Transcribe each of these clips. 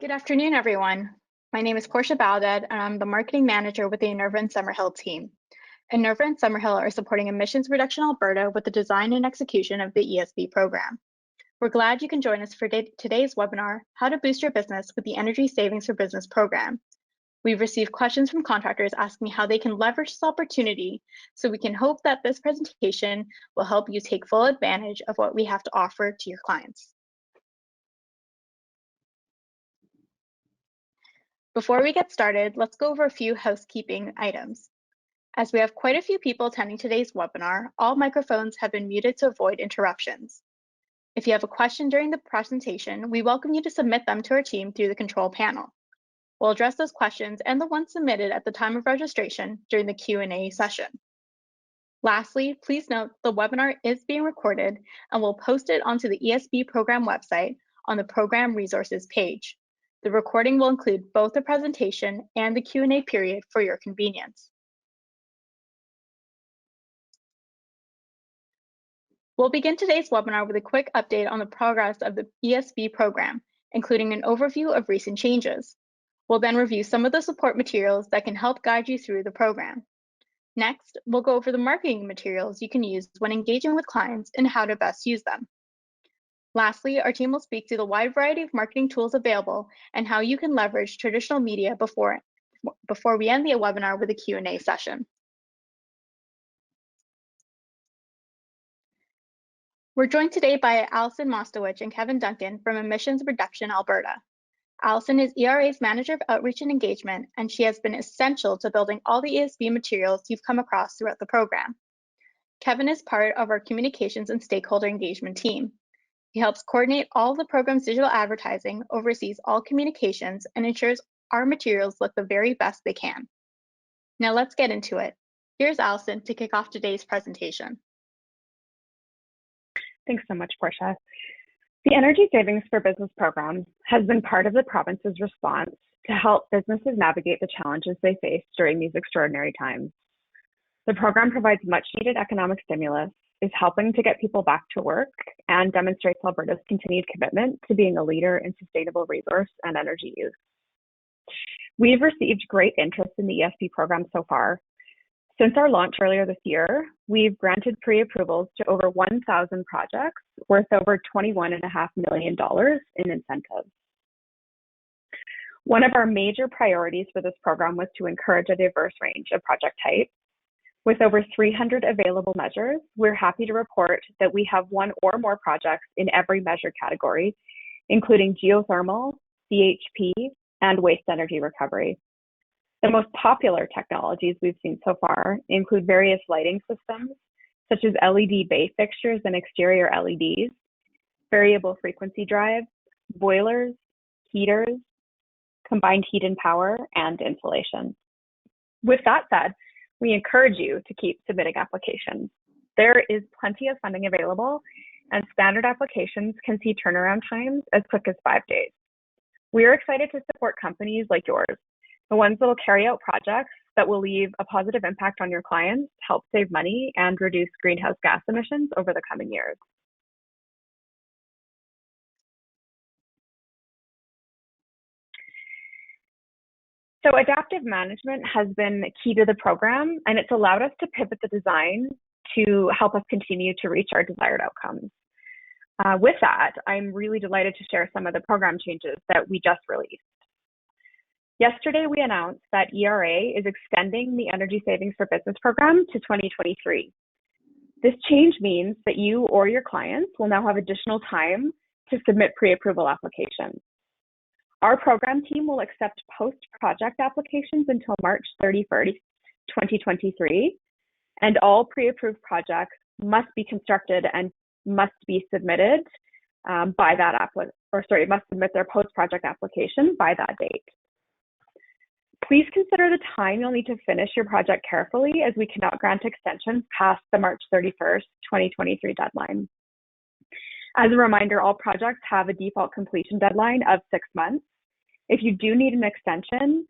Good afternoon, everyone. My name is Portia Baldad, and I'm the marketing manager with the Enerva and Summerhill team. Enerva and Summerhill are supporting Emissions Reduction Alberta with the design and execution of the ESB program. We're glad you can join us for today's webinar, How to Boost Your Business with the Energy Savings for Business program. We've received questions from contractors asking how they can leverage this opportunity, so we can hope that this presentation will help you take full advantage of what we have to offer to your clients. Before we get started, let's go over a few housekeeping items. As we have quite a few people attending today's webinar, all microphones have been muted to avoid interruptions. If you have a question during the presentation, we welcome you to submit them to our team through the control panel. We'll address those questions and the ones submitted at the time of registration during the Q&A session. Lastly, please note the webinar is being recorded and we'll post it onto the ESB program website on the program resources page. The recording will include both the presentation and the Q&A period for your convenience. We'll begin today's webinar with a quick update on the progress of the ESB program, including an overview of recent changes. We'll then review some of the support materials that can help guide you through the program. Next, we'll go over the marketing materials you can use when engaging with clients and how to best use them. Lastly, our team will speak to the wide variety of marketing tools available and how you can leverage traditional media before we end the webinar with a Q&A session. We're joined today by Alison Mostowich and Kevin Duncan from Emissions Reduction Alberta. Alison is ERA's Manager of Outreach and Engagement, and she has been essential to building all the ESB materials you've come across throughout the program. Kevin is part of our communications and stakeholder engagement team. He helps coordinate all of the program's digital advertising, oversees all communications, and ensures our materials look the very best they can. Now let's get into it. Here's Alison to kick off today's presentation. Thanks so much, Portia. The Energy Savings for Business program has been part of the province's response to help businesses navigate the challenges they face during these extraordinary times. The program provides much needed economic stimulus, is helping to get people back to work, and demonstrates Alberta's continued commitment to being a leader in sustainable resource and energy use. We've received great interest in the ESB program so far. Since our launch earlier this year, we've granted pre-approvals to over 1,000 projects worth over $21.5 million in incentives. One of our major priorities for this program was to encourage a diverse range of project types. With over 300 available measures, we're happy to report that we have one or more projects in every measure category, including geothermal, CHP, and waste energy recovery. The most popular technologies we've seen so far include various lighting systems, such as LED bay fixtures and exterior LEDs, variable frequency drives, boilers, heaters, combined heat and power, and insulation. With that said, we encourage you to keep submitting applications. There is plenty of funding available, and standard applications can see turnaround times as quick as 5 days. We are excited to support companies like yours, the ones that will carry out projects that will leave a positive impact on your clients, help save money, and reduce greenhouse gas emissions over the coming years. So adaptive management has been key to the program, and it's allowed us to pivot the design to help us continue to reach our desired outcomes. With that, I'm really delighted to share some of the program changes that we just released. Yesterday, we announced that ERA is extending the Energy Savings for Business program to 2023. This change means that you or your clients will now have additional time to submit pre-approval applications. Our program team will accept post-project applications until March 31st, 2023, and all pre-approved projects must be constructed and must be submitted must submit their post-project application by that date. Please consider the time you'll need to finish your project carefully, as we cannot grant extensions past the March 31st, 2023 deadline. As a reminder, all projects have a default completion deadline of 6 months. If you do need an extension,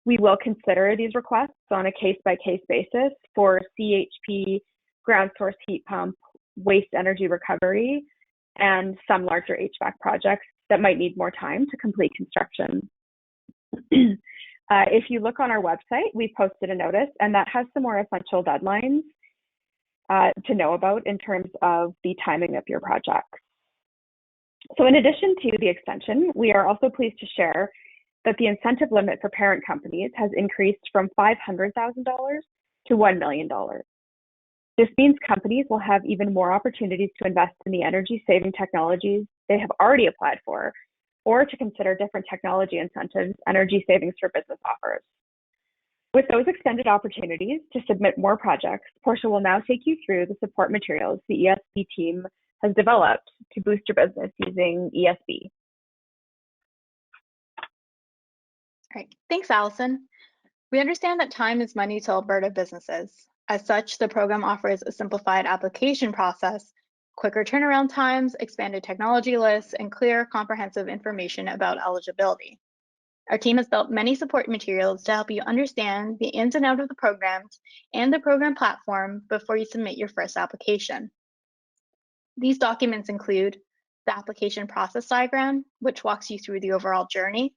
we will consider these requests on a case-by-case basis for CHP, ground source heat pump, waste energy recovery, and some larger HVAC projects that might need more time to complete construction. If you look on our website, we posted a notice, and that has some more essential deadlines to know about in terms of the timing of your project. So in addition to the extension, we are also pleased to share that the incentive limit for parent companies has increased from $500,000 to $1 million. This means companies will have even more opportunities to invest in the energy-saving technologies they have already applied for, or to consider different technology incentives, energy savings for business offers. With those extended opportunities to submit more projects, Portia will now take you through the support materials the ESB team has developed to boost your business using ESB. All right, thanks, Allison. We understand that time is money to Alberta businesses. As such, the program offers a simplified application process, quicker turnaround times, expanded technology lists, and clear, comprehensive information about eligibility. Our team has built many support materials to help you understand the ins and outs of the programs and the program platform before you submit your first application. These documents include the application process diagram, which walks you through the overall journey,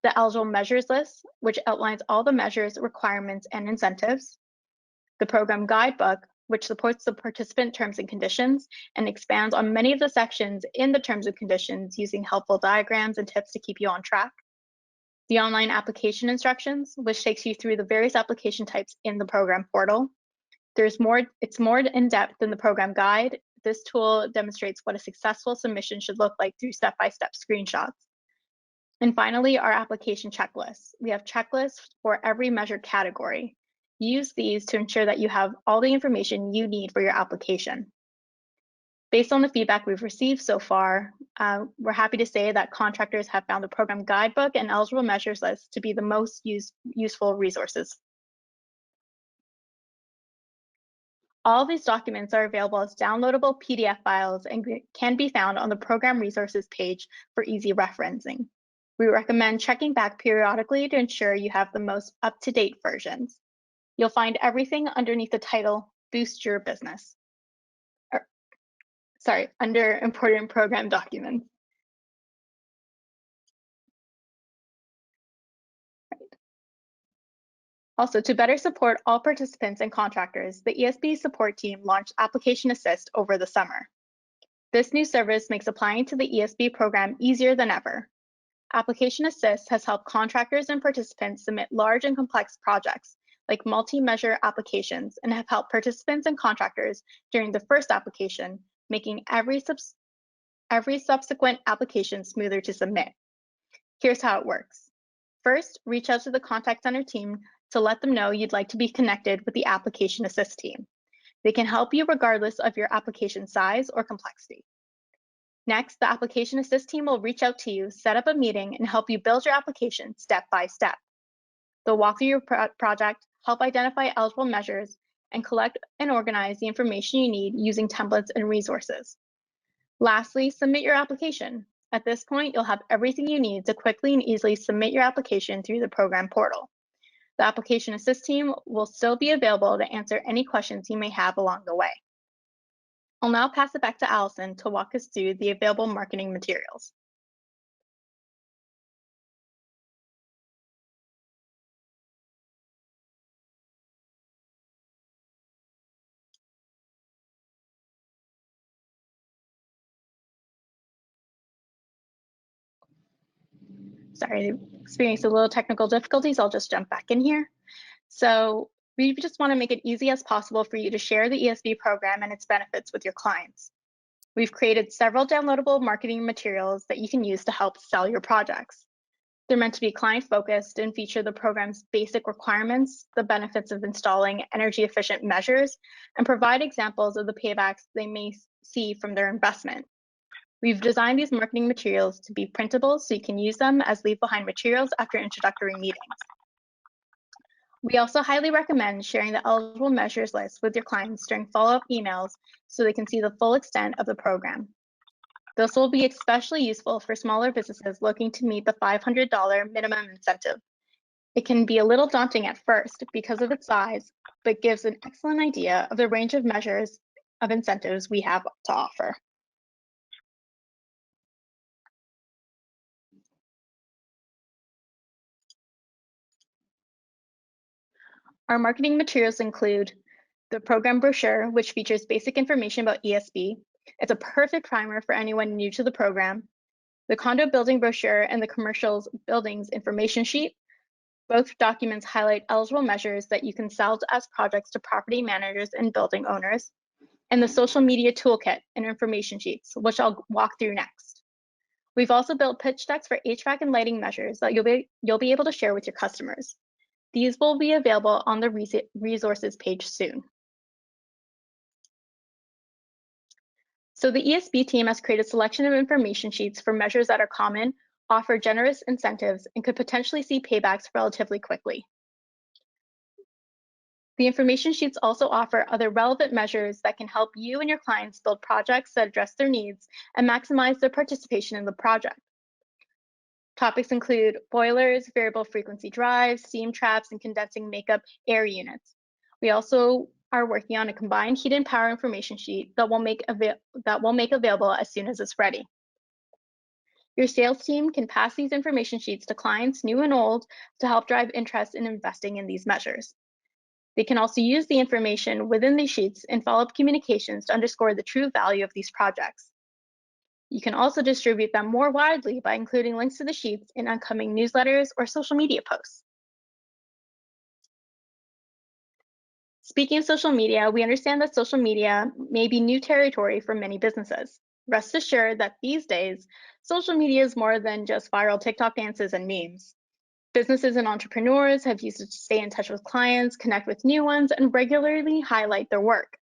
the eligible measures list, which outlines all the measures, requirements, and incentives, the program guidebook, which supports the participant terms and conditions and expands on many of the sections in the terms and conditions using helpful diagrams and tips to keep you on track, the online application instructions, which takes you through the various application types in the program portal. It's more in depth than the program guide. This tool demonstrates what a successful submission should look like through step-by-step screenshots. And finally, our application checklists. We have checklists for every measured category. Use these to ensure that you have all the information you need for your application. Based on the feedback we've received so far, we're happy to say that contractors have found the program guidebook and eligible measures list to be the most useful resources. All of these documents are available as downloadable PDF files and can be found on the program resources page for easy referencing. We recommend checking back periodically to ensure you have the most up-to-date versions. You'll find everything underneath the title, Boost Your Business. Under Important Program Documents. Also, to better support all participants and contractors, the ESB support team launched Application Assist over the summer. This new service makes applying to the ESB program easier than ever. Application Assist has helped contractors and participants submit large and complex projects like multi-measure applications and have helped participants and contractors during the first application, making every subsequent application smoother to submit. Here's how it works. First, reach out to the contact center team to let them know you'd like to be connected with the Application Assist team. They can help you regardless of your application size or complexity. Next, the Application Assist team will reach out to you, set up a meeting, and help you build your application step by step. They'll walk through your project, help identify eligible measures, and collect and organize the information you need using templates and resources. Lastly, submit your application. At this point, you'll have everything you need to quickly and easily submit your application through the program portal. The Application Assist team will still be available to answer any questions you may have along the way. I'll now pass it back to Allison to walk us through the available marketing materials. Sorry, experienced a little technical difficulties. I'll just jump back in here. So we just want to make it easy as possible for you to share the ESB program and its benefits with your clients. We've created several downloadable marketing materials that you can use to help sell your projects. They're meant to be client-focused and feature the program's basic requirements, the benefits of installing energy-efficient measures, and provide examples of the paybacks they may see from their investment. We've designed these marketing materials to be printable so you can use them as leave-behind materials after introductory meetings. We also highly recommend sharing the eligible measures list with your clients during follow-up emails so they can see the full extent of the program. This will be especially useful for smaller businesses looking to meet the $500 minimum incentive. It can be a little daunting at first because of its size, but gives an excellent idea of the range of measures of incentives we have to offer. Our marketing materials include the program brochure, which features basic information about ESB. It's a perfect primer for anyone new to the program. The condo building brochure and the commercial buildings information sheet. Both documents highlight eligible measures that you can sell as projects to property managers and building owners. And the social media toolkit and information sheets, which I'll walk through next. We've also built pitch decks for HVAC and lighting measures that you'll be able to share with your customers. These will be available on the resources page soon. So the ESB team has created a selection of information sheets for measures that are common, offer generous incentives, and could potentially see paybacks relatively quickly. The information sheets also offer other relevant measures that can help you and your clients build projects that address their needs and maximize their participation in the project. Topics include boilers, variable frequency drives, steam traps, and condensing makeup air units. We also are working on a combined heat and power information sheet that we'll make available as soon as it's ready. Your sales team can pass these information sheets to clients, new and old, to help drive interest in investing in these measures. They can also use the information within these sheets in follow-up communications to underscore the true value of these projects. You can also distribute them more widely by including links to the sheets in upcoming newsletters or social media posts. Speaking of social media, we understand that social media may be new territory for many businesses. Rest assured that these days, social media is more than just viral TikTok dances and memes. Businesses and entrepreneurs have used it to stay in touch with clients, connect with new ones, and regularly highlight their work.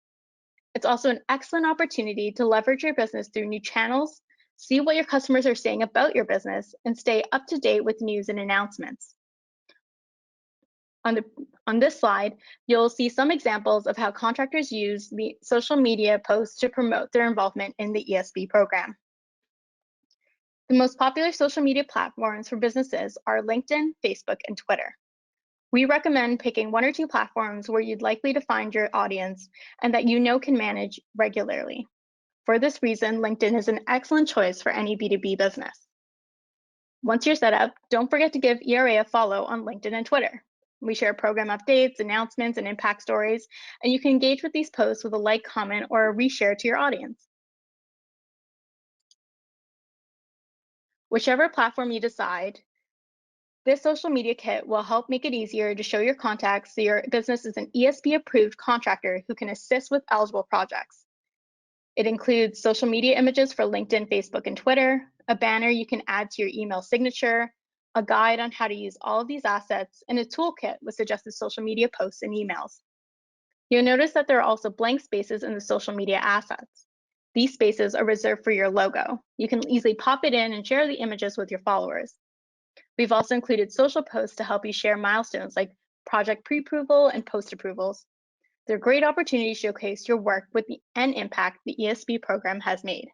It's also an excellent opportunity to leverage your business through new channels, see what your customers are saying about your business, and stay up to date with news and announcements. On this slide, you'll see some examples of how contractors use the social media posts to promote their involvement in the ESB program. The most popular social media platforms for businesses are LinkedIn, Facebook, and Twitter. We recommend picking one or two platforms where you'd likely to find your audience and that you know can manage regularly. For this reason, LinkedIn is an excellent choice for any B2B business. Once you're set up, don't forget to give ERA a follow on LinkedIn and Twitter. We share program updates, announcements, and impact stories, and you can engage with these posts with a like, comment, or a reshare to your audience. Whichever platform you decide, this social media kit will help make it easier to show your contacts so your business is an ESB approved contractor who can assist with eligible projects. It includes social media images for LinkedIn, Facebook, and Twitter, a banner you can add to your email signature, a guide on how to use all of these assets, and a toolkit with suggested social media posts and emails. You'll notice that there are also blank spaces in the social media assets. These spaces are reserved for your logo. You can easily pop it in and share the images with your followers. We've also included social posts to help you share milestones like project pre-approval and post-approvals. They're a great opportunity to showcase your work with the end impact the ESB program has made.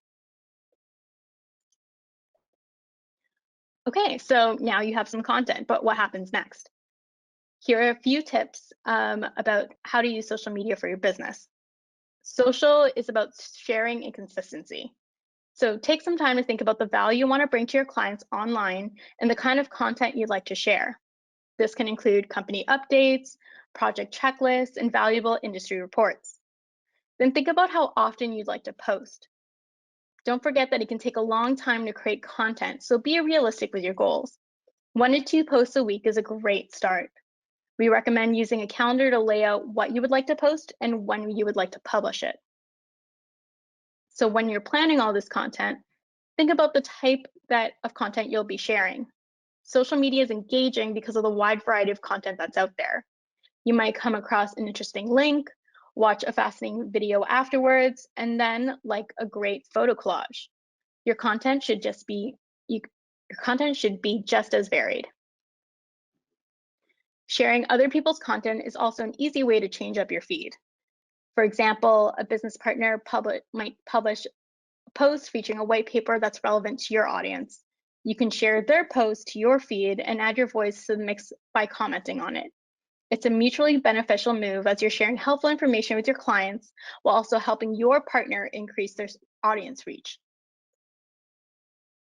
Okay, so now you have some content, but what happens next? Here are a few tips about how to use social media for your business. Social is about sharing and consistency. So take some time to think about the value you want to bring to your clients online and the kind of content you'd like to share. This can include company updates, project checklists, and valuable industry reports. Then think about how often you'd like to post. Don't forget that it can take a long time to create content, so be realistic with your goals. 1 to 2 posts a week is a great start. We recommend using a calendar to lay out what you would like to post and when you would like to publish it. So when you're planning all this content, think about the type of content you'll be sharing. Social media is engaging because of the wide variety of content that's out there. You might come across an interesting link, watch a fascinating video afterwards, and then like a great photo collage. Your content should be just as varied. Sharing other people's content is also an easy way to change up your feed. For example, a business partner might publish a post featuring a white paper that's relevant to your audience. You can share their post to your feed and add your voice to the mix by commenting on it. It's a mutually beneficial move as you're sharing helpful information with your clients while also helping your partner increase their audience reach.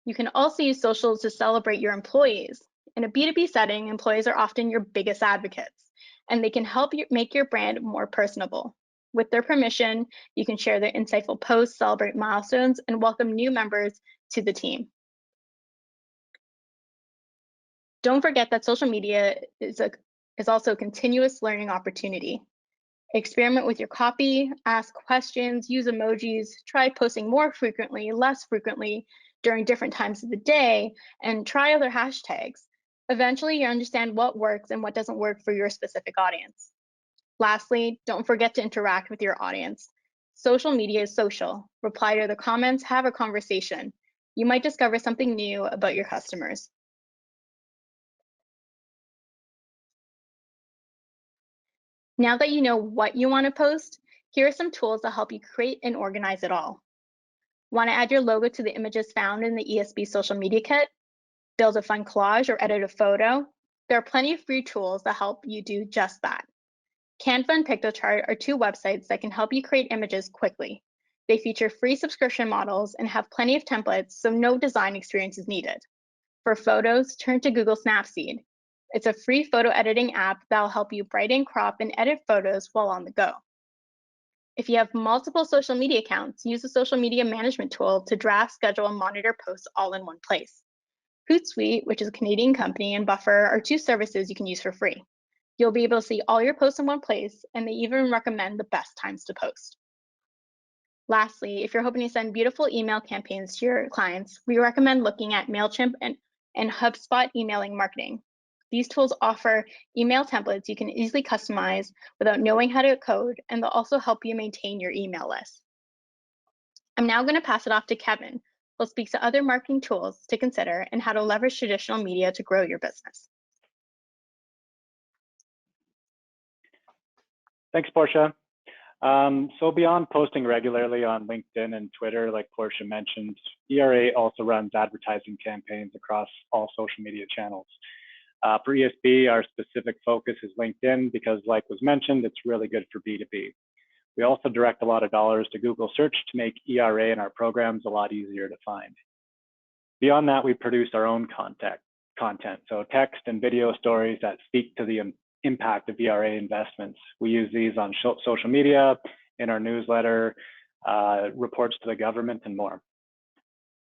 You can also use socials to celebrate your employees. In a B2B setting, employees are often your biggest advocates, and they can help you make your brand more personable. With their permission, you can share their insightful posts, celebrate milestones, and welcome new members to the team. Don't forget that social media is also a continuous learning opportunity. Experiment with your copy, ask questions, use emojis, try posting more frequently, less frequently during different times of the day, and try other hashtags. Eventually, you understand what works and what doesn't work for your specific audience. Lastly, don't forget to interact with your audience. Social media is social. Reply to the comments, have a conversation. You might discover something new about your customers. Now that you know what you want to post, here are some tools that help you create and organize it all. Want to add your logo to the images found in the ESB social media kit? Build a fun collage or edit a photo? There are plenty of free tools that help you do just that. Canva and Pictochart are two websites that can help you create images quickly. They feature free subscription models and have plenty of templates, so no design experience is needed. For photos, turn to Google Snapseed. It's a free photo editing app that'll help you brighten, crop, and edit photos while on the go. If you have multiple social media accounts, use the social media management tool to draft, schedule, and monitor posts all in one place. Hootsuite, which is a Canadian company, and Buffer are two services you can use for free. You'll be able to see all your posts in one place, and they even recommend the best times to post. Lastly, if you're hoping to send beautiful email campaigns to your clients, we recommend looking at MailChimp and HubSpot emailing marketing. These tools offer email templates you can easily customize without knowing how to code, and they'll also help you maintain your email list. I'm now going to pass it off to Kevin, who'll speak to other marketing tools to consider and how to leverage traditional media to grow your business. Thanks, Portia. So beyond posting regularly on LinkedIn and Twitter, like Portia mentioned, ERA also runs advertising campaigns across all social media channels. For ESB, our specific focus is LinkedIn because, like was mentioned, it's really good for B2B. We also direct a lot of dollars to Google search to make ERA and our programs a lot easier to find. Beyond that, we produce our own content, so text and video stories that speak to the impact of ERA investments. We use these on social media, in our newsletter, reports to the government, and more.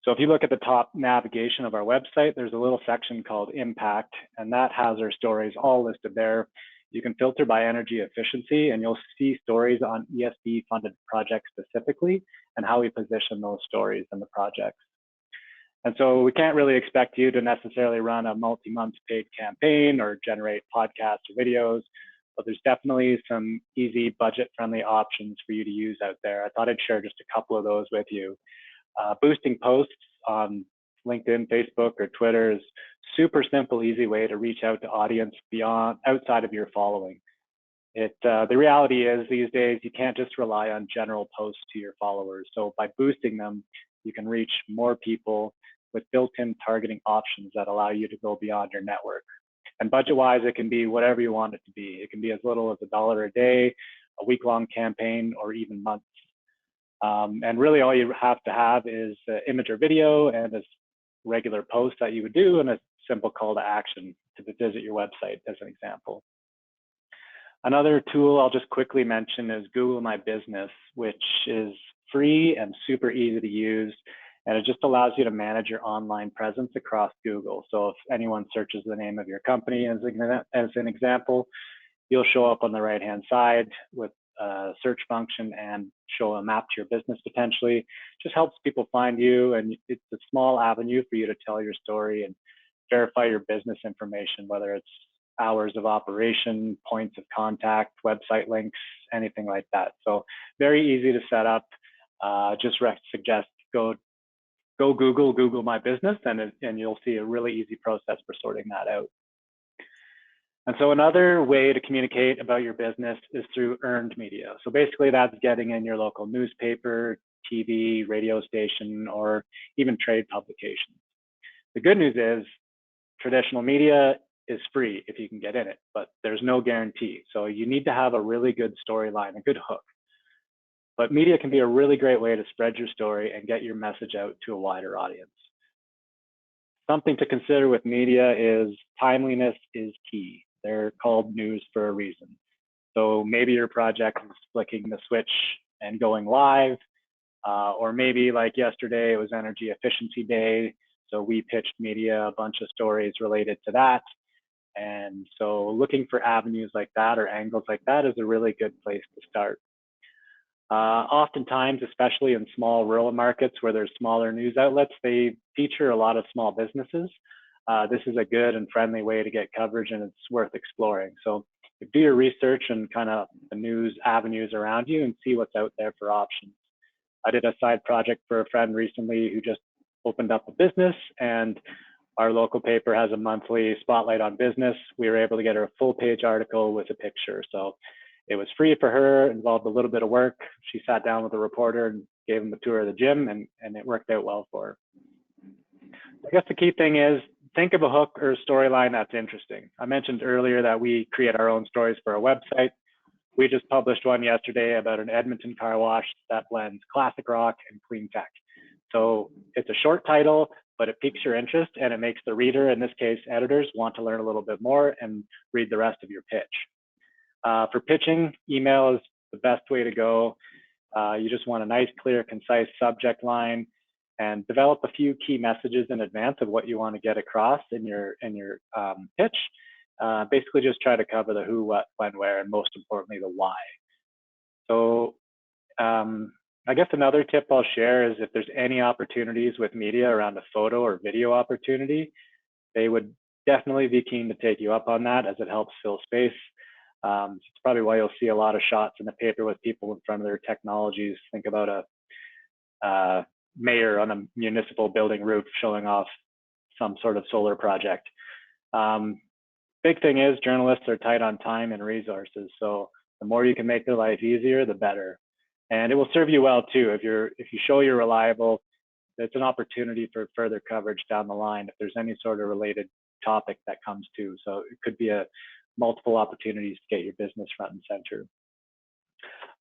So if you look at the top navigation of our website, there's a little section called Impact, and that has our stories all listed there. You can filter by energy efficiency, and you'll see stories on ESB-funded projects specifically, and how we position those stories in the projects. And so we can't really expect you to necessarily run a multi-month paid campaign or generate podcasts or videos, but there's definitely some easy budget-friendly options for you to use out there. I thought I'd share just a couple of those with you. Boosting posts on LinkedIn, Facebook, or Twitter is super simple, easy way to reach out to audience outside of your following. The reality is these days, you can't just rely on general posts to your followers. So by boosting them, you can reach more people with built-in targeting options that allow you to go beyond your network. And budget-wise, it can be whatever you want it to be. It can be as little as $1 a day, a week-long campaign, or even months. And really all you have to have is an image or video and a regular post that you would do and a simple call to action to visit your website as an example. Another tool I'll just quickly mention is Google My Business, which is free and super easy to use. And it just allows you to manage your online presence across Google. So if anyone searches the name of your company as an example, you'll show up on the right-hand side with a search function and show a map to your business potentially. Just helps people find you, and it's a small avenue for you to tell your story and verify your business information, whether it's hours of operation, points of contact, website links, anything like that. So very easy to set up. Just suggest go Google My Business, and you'll see a really easy process for sorting that out. And so another way to communicate about your business is through earned media. So basically that's getting in your local newspaper, TV, radio station, or even trade publications. The good news is traditional media is free if you can get in it, but there's no guarantee. So you need to have a really good storyline, a good hook. But media can be a really great way to spread your story and get your message out to a wider audience. something to consider with media is timeliness is key. They're called news for a reason. So maybe your project is flicking the switch and going live, or maybe like yesterday, it was Energy Efficiency Day. So we pitched media a bunch of stories related to that. And so looking for avenues like that or angles like that is a really good place to start. Oftentimes, especially in small rural markets where there's smaller news outlets, they feature a lot of small businesses. This is a good and friendly way to get coverage, and it's worth exploring. So do your research and kind of the news avenues around you and see what's out there for options. I did a side project for a friend recently who just opened up a business, and our local paper has a monthly spotlight on business. We were able to get her a full page article with a picture. So it was free for her, involved a little bit of work. She sat down with a reporter and gave him a tour of the gym, and it worked out well for her. I guess the key thing is think of a hook or a storyline that's interesting. I mentioned earlier that we create our own stories for our website. We just published one yesterday about an Edmonton car wash that blends classic rock and clean tech. So it's a short title, but it piques your interest and it makes the reader, in this case, editors, want to learn a little bit more and read the rest of your pitch. For pitching, email is the best way to go. You just want a nice, clear, concise subject line and develop a few key messages in advance of what you want to get across in your pitch. Basically just try to cover the who, what, when, where, and most importantly, the why. So I guess another tip I'll share is if there's any opportunities with media around a photo or video opportunity, they would definitely be keen to take you up on that as it helps fill space. It's probably why you'll see a lot of shots in the paper with people in front of their technologies. Think about a mayor on a municipal building roof showing off some sort of solar project. Big thing is journalists are tight on time and resources. So the more you can make their life easier, the better. And it will serve you well too. If you show you're reliable, it's an opportunity for further coverage down the line if there's any sort of related topic that comes to. So it could be multiple opportunities to get your business front and center.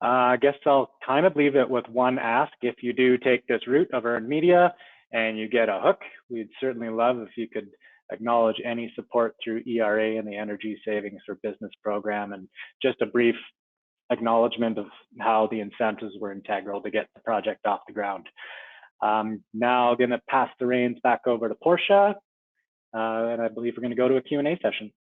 I guess I'll kind of leave it with one ask. If you do take this route of earned media and you get a hook, we'd certainly love if you could acknowledge any support through ERA and the Energy Savings for Business program, and just a brief acknowledgement of how the incentives were integral to get the project off the ground. Now I'm going to pass the reins back over to Portia, and I believe we're going to go to a Q&A session.